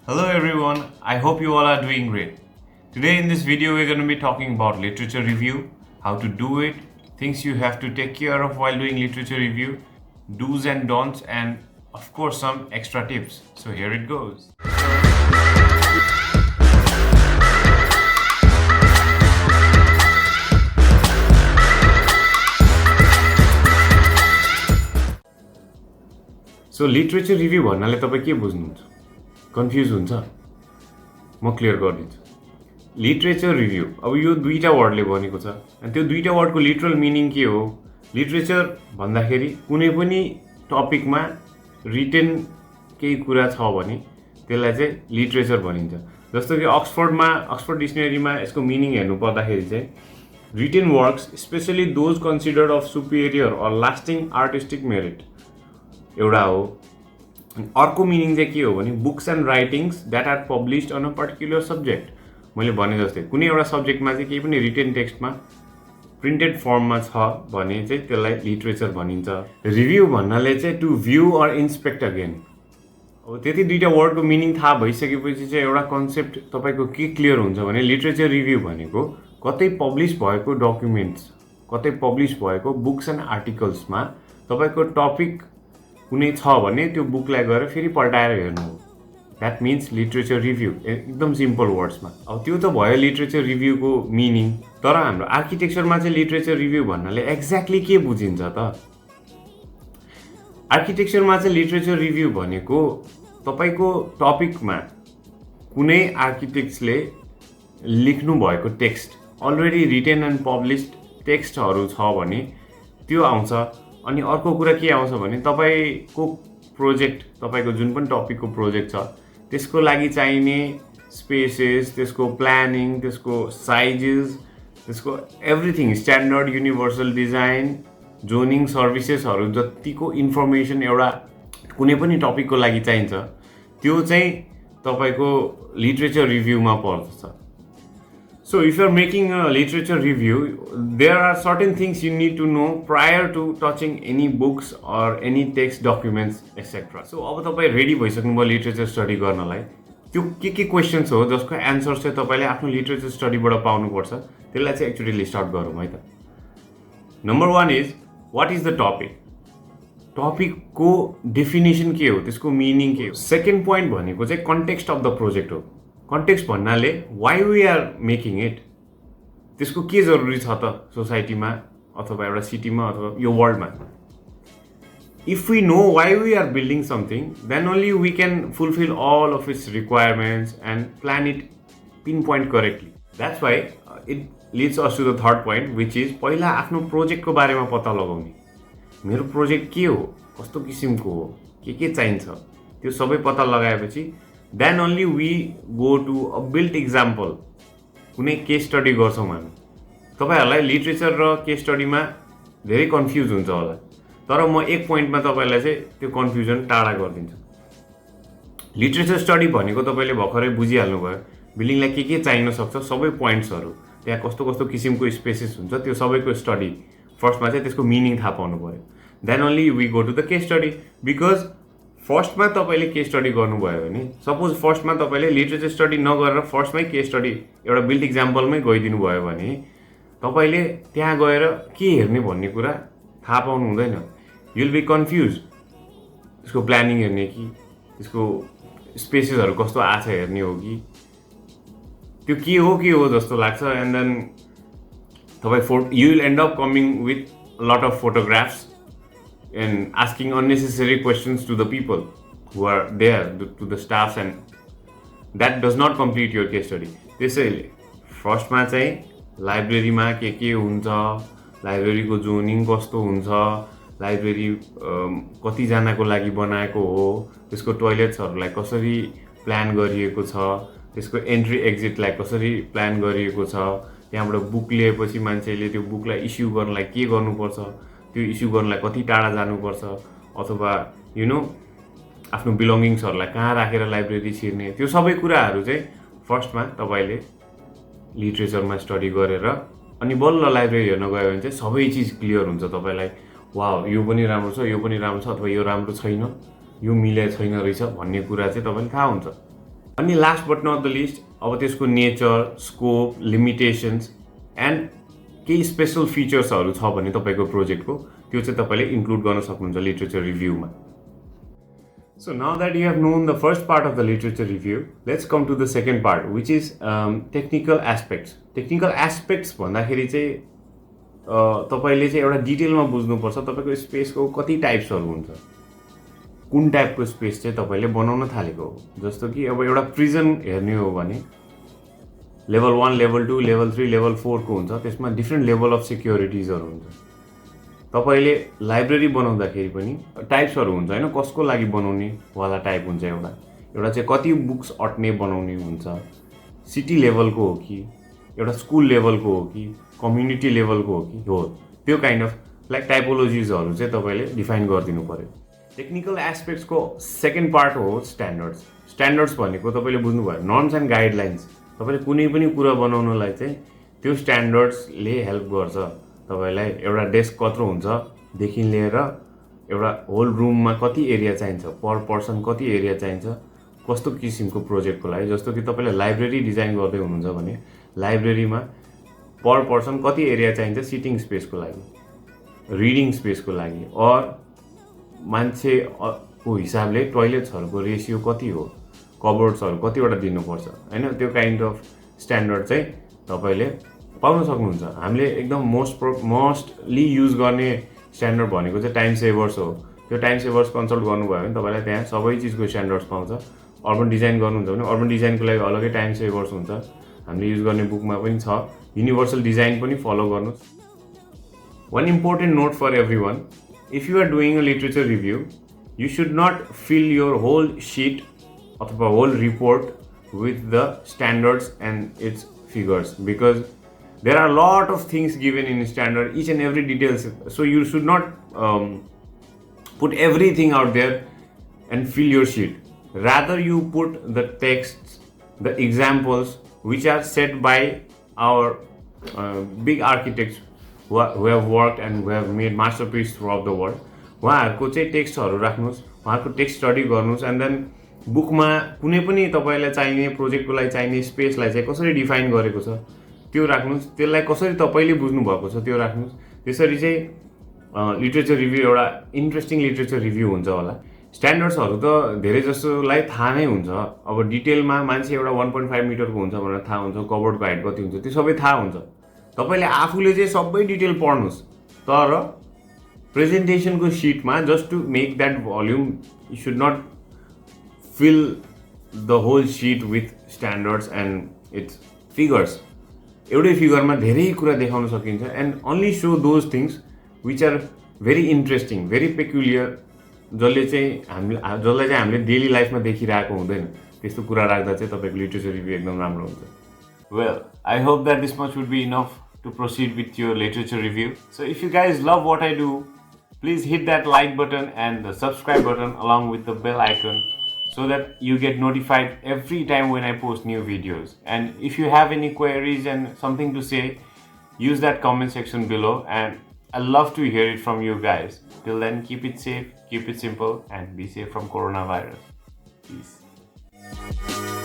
Hello everyone, I hope you all are doing great. Today in this video we're going to be talking about literature review, how to do it, things you have to take care of while doing literature review, do's and don'ts, and of course some extra tips. So here it goes. So literature review भन्नाले तपाईं के बुझ्नुहुन्छ? Confuse हुन्छ? म clear गरिदिन्छु. Literature review अब यो दुईटा वर्डले भनेको छ अनि त्यो दुईटा वर्डको लिटरल मिनिङ के हो? लिटरेचर भन्दाखेरि कुनै पनि टपिकमा रिटेन केही कुरा छ भने त्यसलाई चाहिँ लिटरेचर भनिन्छ. जस्तो कि अक्सफोर्ड डिक्सनरीमा यसको मिनिङ हेर्नु पर्दाखेरि चाहिँ written works specially those considered of superior or lasting artistic merit एउटा हो. अर्को मिनिङ चाहिँ के हो भने books and writings that are published on a particular subject. मैले भने जस्तै कुनै एउटा सब्जेक्टमा चाहिँ केही पनि रिटेन टेक्स्टमा प्रिन्टेड फर्ममा छ भने चाहिँ त्यसलाई लिटरेचर भनिन्छ. रिभ्यू भन्नाले चाहिँ to view or inspect again. अब त्यति दुईटा वर्डको मिनिङ थाहा भइसकेपछि चाहिँ एउटा कन्सेप्ट तपाईँको के क्लियर हुन्छ भने लिटरेचर रिभ्यू भनेको कतै पब्लिस भएको डकुमेन्ट्स, कतै पब्लिस भएको बुक्स एन्ड आर्टिकल्समा तपाईँको टपिक कुनै छ भने त्यो बुकलाई गएर फेरि पल्टाएर हेर्नु हो. That means literature review. एकदम सिम्पल वर्ड्समा. अब त्यो त भयो लिटरेचर रिभ्यूको मिनिङ. तर हाम्रो आर्किटेक्चरमा चाहिँ लिटरेचर रिभ्यू भन्नाले एक्ज्याक्टली के बुझिन्छ त? आर्किटेक्चरमा चाहिँ लिटरेचर रिभ्यू भनेको तपाईँको टपिकमा कुनै आर्किटेक्ट्सले लेख्नु भएको text already written and published टेक्स्टहरू छ भने त्यो आउँछ. अनि अर्को कुरा के आउँछ भने तपाईँको प्रोजेक्ट, तपाईँको जुन पनि टपिकको प्रोजेक्ट छ त्यसको लागि चाहिने स्पेसेस, त्यसको प्लानिङ, त्यसको साइजेस, त्यसको everything, standard universal design, zoning सर्भिसेसहरू जतिको इन्फर्मेसन एउटा कुनै पनि टपिकको लागि चाहिन्छ त्यो चाहिँ तपाईँको लिटरेचर रिभ्यूमा पर्छ. So if you are making a literature review, there are certain things you need to know prior to touching any books or any text documents, etc. So अब तपाईं रेडी भइसक्नुभयो लिटरेचर स्टडी गर्नलाई. त्यो के questions हो जसको answer चाहिँ तपाईले आफ्नो लिटरेचर स्टडीबाट पाउनुपर्छ, त्यसलाई चाहिँ एक्चुअली लिस्ट आउट गरौँ है त. Number 1 is what is the topic. टपिकको डेफिनेसन के हो, त्यसको मिनिङ के हो. सेकेन्ड पोइन्ट भनेको चाहिँ कन्टेक्स्ट अफ द प्रोजेक्ट हो. कन्टेक्स्ट भन्नाले why we are making it, त्यसको के जरुरी छ त सोसाइटीमा अथवा एउटा सिटीमा अथवा यो वर्ल्डमा. If we know why we are building something then only we can fulfil all of its requirements and plan it pinpoint correctly. That's why it leads us to the third point which is पहिला आफ्नो प्रोजेक्टको बारेमा पत्ता लगाउने. मेरो project के हो, कस्तो किसिमको हो, के चाहिन्छ त्यो सबै पत्ता लगाएपछि then only we go to a built example. कुनै केस स्टडी गर्छौँ हामी. तपाईँहरूलाई लिटरेचर र केस स्टडीमा धेरै कन्फ्युज हुन्छ होला, तर म एक पोइन्टमा तपाईँलाई चाहिँ त्यो कन्फ्युजन टाढा गरिदिन्छु. लिटरेचर स्टडी भनेको तपाईँले भर्खरै बुझिहाल्नुभयो. बिल्डिङलाई के चाहिन सक्छ सबै पोइन्ट्सहरू, त्यहाँ कस्तो कस्तो किसिमको स्पेसेस हुन्छ त्यो सबैको स्टडी फर्स्टमा चाहिँ त्यसको मिनिङ थाहा पाउनु पऱ्यो. Then only we go to the case study. Because फर्स्टमा तपाईँले केस स्टडी गर्नुभयो भने, सपोज फर्स्टमा तपाईँले लिटरेचर स्टडी नगरेर फर्स्टमै केस स्टडी एउटा बिल्ड इक्जाम्पलमै गइदिनु भयो भने तपाईँले त्यहाँ गएर के हेर्ने भन्ने कुरा थाहा पाउनु हुँदैन. You'll be confuse. त्यसको प्लानिङ हेर्ने कि त्यसको स्पेसेसहरू कस्तो आछ हेर्ने हो कि त्यो के हो जस्तो लाग्छ. एन्ड देन तपाईँ you will and up coming with lot of photographs and asking unnecessary questions to the people who are there, to the staffs, and that does not complete your case study. त्यसैले फर्स्टमा चाहिँ लाइब्रेरीमा के हुन्छ, लाइब्रेरीको zoning कस्तो हुन्छ, library कतिजनाको लागि बनाएको हो, त्यसको टोयलेट्सहरूलाई कसरी प्लान गरिएको छ, त्यसको एन्ट्री एक्जिटलाई कसरी प्लान गरिएको छ, त्यहाँबाट बुक लिएपछि मान्छेले त्यो बुकलाई इस्यु गर्नलाई के गर्नुपर्छ, त्यो इस्यु गर्नलाई कति टाढा जानुपर्छ, अथवा आफ्नो बिलोङ्गिङ्सहरूलाई कहाँ राखेर लाइब्रेरी छिर्ने, त्यो सबै कुराहरू चाहिँ फर्स्टमा तपाईँले लिटरेचरमा स्टडी गरेर अनि बल्ल लाइब्रेरी हेर्न गयो भने चाहिँ सबै चिज क्लियर हुन्छ तपाईँलाई. वाउ, यो पनि राम्रो छ, यो पनि राम्रो छ, अथवा यो राम्रो छैन, यो मिले छैन रहेछ भन्ने कुरा चाहिँ तपाईँलाई थाहा हुन्छ. अनि last but not the least अब त्यसको नेचर, स्कोप, लिमिटेसन्स एन्ड केही स्पेसल फिचर्सहरू छ भने तपाईँको प्रोजेक्टको त्यो चाहिँ तपाईँले इन्क्लुड गर्न सक्नुहुन्छ literature रिभ्यूमा. So now that you have known the first part of the literature review, let's come to the second part, which is technical aspects. Technical aspects भन्दाखेरि चाहिँ तपाईँले चाहिँ एउटा डिटेलमा बुझ्नुपर्छ तपाईँको स्पेसको कति टाइप्सहरू हुन्छ, कुन टाइपको स्पेस चाहिँ तपाईँले बनाउन थालेको हो. जस्तो कि अब एउटा प्रिजन हेर्ने हो भने लेभल 1, लेभल 2, लेभल 3, लेभल 4 को हुन्छ. त्यसमा डिफ्रेन्ट लेभल अफ सेक्युरिटिजहरू हुन्छ. तपाईँले लाइब्रेरी बनाउँदाखेरि पनि टाइप्सहरू हुन्छ होइन, कसको लागि बनाउने वाला टाइप हुन्छ. एउटा चाहिँ कति बुक्स अट्ने बनाउने हुन्छ, सिटी लेभलको हो कि एउटा स्कुल लेभलको हो कि कम्युनिटी लेभलको हो कि हो, त्यो काइन्ड अफ लाइक टाइपोलोजिजहरू चाहिँ तपाईँले डिफाइन गरिदिनु पऱ्यो. टेक्निकल एस्पेक्ट्सको सेकेन्ड पार्ट हो स्ट्यान्डर्ड्स. स्ट्यान्डर्ड्स भनेको तपाईँले बुझ्नुभयो नर्म्स एन्ड गाइडलाइन्स. तपाईँले कुनै पनि कुरा बनाउनलाई चाहिँ त्यो स्ट्यान्डर्ड्सले हेल्प गर्छ. तपाईँलाई एउटा डेस्क कत्रो हुन्छ देखि लिएर एउटा होल रुममा कति एरिया चाहिन्छ, पर पर्सन कति एरिया चाहिन्छ, कस्तो किसिमको प्रोजेक्टको लागि. जस्तो कि तपाईँले लाइब्रेरी डिजाइन गर्दै हुनुहुन्छ भने लाइब्रेरीमा पर पर्सन कति एरिया चाहिन्छ सिटिङ स्पेसको लागि, रिडिङ स्पेसको लागि, अर मान्छेको हिसाबले टोइलेट्सहरूको रेसियो कति हो, कबोर्ड्सहरू कतिवटा दिनुपर्छ होइन. त्यो काइन्ड अफ स्ट्यान्डर्ड चाहिँ तपाईँले पाउन सक्नुहुन्छ. हामीले एकदम मोस्टली युज गर्ने स्ट्यान्डर्ड भनेको चाहिँ टाइम सेभर्स हो. त्यो टाइम सेभर्स कन्सल्ट गर्नुभयो भने तपाईँलाई त्यहाँ सबै चिजको स्ट्यान्डर्ड्स पाउँछ. अर्बन डिजाइन गर्नुहुन्छ भने अर्बन डिजाइनको लागि अलग्गै टाइम सेभर्स हुन्छ, हामीले युज गर्ने बुकमा पनि छ. युनिभर्सल डिजाइन पनि फलो गर्नुहोस्. One important note for everyone, if you are doing a literature review you should not fill your whole sheet अथवा whole report with the standards and its figures, because there are a lot of things given in standard, each and every details. So you should not put everything out there and fill your sheet. Rather you put the texts, the examples which are set by our big architects who have worked and who have made masterpiece throughout the world. उहाँहरूको चाहिँ टेक्स्टहरू राख्नुहोस्, उहाँहरूको text study गर्नुहोस्. And then बुकमा कुनै पनि तपाईँलाई चाहिने प्रोजेक्टको लागि चाहिने स्पेसलाई चाहिँ कसरी डिफाइन गरेको छ त्यो राख्नुहोस्, त्यसलाई कसरी तपाईँले बुझ्नु भएको छ त्यो राख्नुहोस्. त्यसरी चाहिँ लिटरेचर रिभ्यू एउटा इन्ट्रेस्टिङ लिटरेचर रिभ्यू हुन्छ होला. स्ट्यान्डर्ड्सहरू त धेरै जसोलाई थाहा नै हुन्छ. अब डिटेलमा मान्छे एउटा 1.5 मिटरको हुन्छ भनेर थाहा हुन्छ, कबोर्डको हाइट कति हुन्छ त्यो सबै थाहा हुन्छ. तपाईँले आफूले चाहिँ सबै डिटेल पढ्नुहोस्, तर प्रेजेन्टेसनको सिटमा just to make that volume you should not fill the whole sheet with standards and its figures. एउटै फिगरमा धेरै कुरा देखाउन सकिन्छ. And only so those things which are very interesting, very peculiar, जसलाई चाहिँ हामीले डेली लाइफमा देखिरहेको हुँदैन, त्यस्तो कुरा राख्दा चाहिँ तपाईँको लिटरेचर रिभ्यू एकदम राम्रो हुन्छ. Well, I hope that this much would be enough to proceed with your literature review. So if you guys love what I do, please hit that like button and the subscribe button along with the bell icon, so that you get notified every time when I post new videos. And if you have any queries and something to say, use that comment section below, and I love to hear it from you guys. Till then, keep it safe, keep it simple, and be safe from coronavirus. Peace.